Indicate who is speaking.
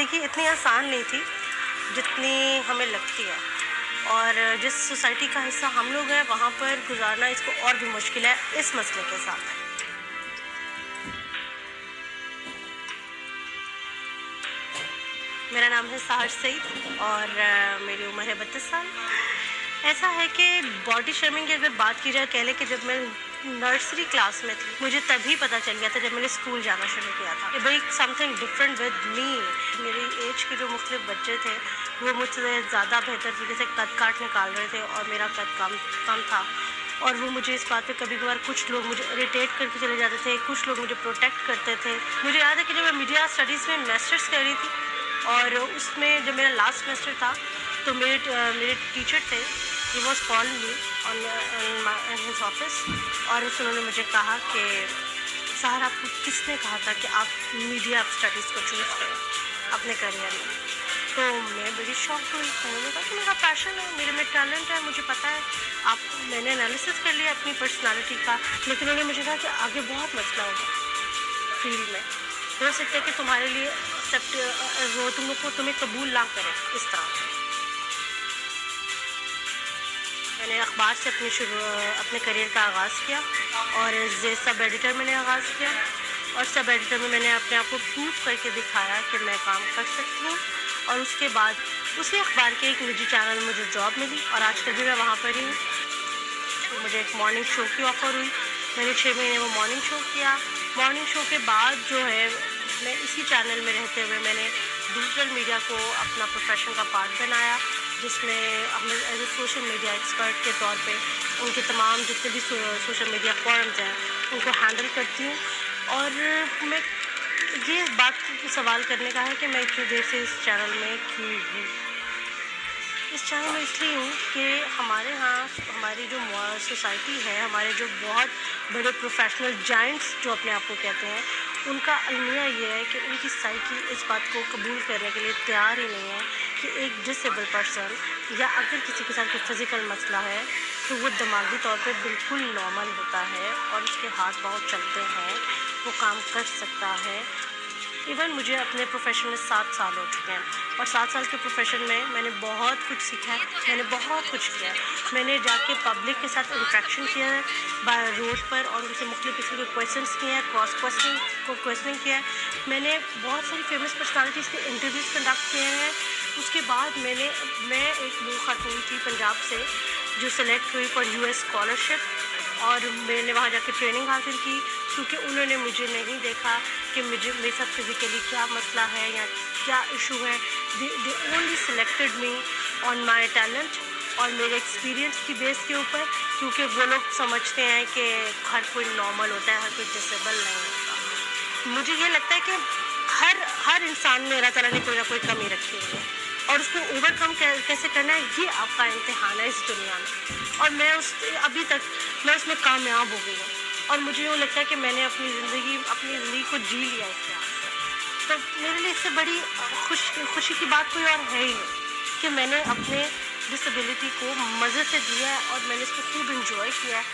Speaker 1: ज़िंदगी इतनी आसान नहीं थी जितनी हमें लगती है, और जिस सोसाइटी का हिस्सा हम लोग हैं वहाँ पर गुजारना इसको और भी मुश्किल है इस मसले के साथ। मेरा नाम है साहर सईद और मेरी उम्र है 32 साल। ऐसा है कि बॉडी शेमिंग की अगर बात की जाए, कह लें कि जब मैं नर्सरी क्लास में थी मुझे तभी पता चल गया था जब मैंने स्कूल जाना शुरू किया था कि भाई समथिंग डिफरेंट विद मी। मेरी एज के जो मुख्तलिफ बच्चे थे वो मुझसे ज़्यादा बेहतर तरीके से कद काट निकाल रहे थे और मेरा कद कम था, और वो मुझे इस बात पे कभी कभार कुछ लोग मुझे इरिटेट करके चले जाते थे, कुछ लोग मुझे प्रोटेक्ट करते थे। मुझे याद है कि जब मैं मीडिया स्टडीज़ में मास्टर्स कर रही थी और उसमें जब मेरा लास्ट सेमेस्टर था तो मेरे टीचर थे, he was call me on his office, और उन्होंने मुझे कहा कि सर आपको किसने कहा था कि आप मीडिया स्टडीज़ को चूज़ करें अपने करियर में। तो मैं बड़ी शॉक हुई। मैंने कहा कि मेरा पैशन है, मेरे में टैलेंट है, मुझे पता है। मैंने एनालिसिस कर लिया अपनी पर्सनालिटी का, लेकिन उन्होंने मुझे कहा कि आगे बहुत मसला होगा फील्ड में, हो सकता है कि तुम्हारे लिए वो तुम्हें कबूल ना करें इस तरह। मैंने अखबार से अपने करियर का आगाज़ किया और सब एडिटर मैंने आगाज़ किया, और सब एडिटर में मैंने अपने आप को प्रूव करके दिखाया कि मैं काम कर सकती हूँ। और उसके बाद उसी अखबार के एक निजी चैनल में मुझे जॉब मिली और आजकल भी मैं वहाँ पर ही हूँ। तो मुझे एक मॉर्निंग शो की ऑफ़र हुई, मैंने 6 महीने वो मॉर्निंग शो किया। मॉर्निंग शो के बाद जो है मैं इसी चैनल में रहते हुए मैंने डिजिटल मीडिया को अपना प्रोफेशन का पार्ट बनाया, जिसमें हमें as a social media expert के तौर पे उनके तमाम जितने भी सोशल मीडिया फॉरम्स हैं उनको हैंडल करती हूँ। और मैं ये बात को सवाल करने का है कि मैं इतनी देर से इस चैनल में क्यों हूँ। इस चैनल में इसलिए हूँ कि हमारे यहाँ हमारी जो सोसाइटी है, हमारे जो बहुत बड़े प्रोफेशनल जाइंट्स जो अपने आप को कहते हैं, उनका अलमिया ये है कि उनकी साइकी इस बात को कबूल करने के लिए तैयार ही नहीं है कि एक डिसेबल पर्सन या अगर किसी के साथ कोई फिज़िकल मसला है तो वो दिमागी तौर पे बिल्कुल नॉर्मल होता है और उसके हाथ पाँव चलते हैं, वो काम कर सकता है। इवन मुझे अपने प्रोफेशन में 7 साल हो चुके हैं और 7 साल के प्रोफेशन में मैंने बहुत कुछ सीखा है, मैंने बहुत कुछ किया है। मैंने जाके पब्लिक के साथ इंटरेक्शन किया है बाय रोड पर और उनसे मुख्तलिफ किस्म के क्वेश्चंस किए हैं, क्रॉस क्वेश्चनिंग किया है। मैंने बहुत सारी फेमस पर्सनालिटीज़ के इंटरव्यूज़ कंडक्ट किए हैं। उसके बाद मैं एक वो खातून थी पंजाब से जो सेलेक्ट हुई फॉर US स्कॉलरशिप, और मैंने वहाँ जाके ट्रेनिंग हासिल की, क्योंकि उन्होंने मुझे नहीं देखा कि मेरे साथ फिज़िकली क्या मसला है या क्या इशू है। They only selected me on my talent और मेरे एक्सपीरियंस की बेस के ऊपर, क्योंकि वो लोग समझते हैं कि हर कोई नॉर्मल होता है, हर कोई डिसेबल नहीं होता। मुझे ये लगता है कि हर इंसान में अल्लाह ताला ने कोई ना कोई कमी रखी हुई है और उसको ओवरकम कैसे करना है ये आपका इम्तिहान है इस दुनिया में। और मैं उसमें कामयाब हो गई हूँ और मुझे यूँ लगता है कि मैंने अपनी ज़िंदगी को जी लिया इस प्यार से। तो मेरे लिए इससे बड़ी खुशी की बात कोई और है ही नहीं कि मैंने अपने डिसेबिलिटी को मज़े से जिया है और मैंने इसको खूब इंजॉय किया है।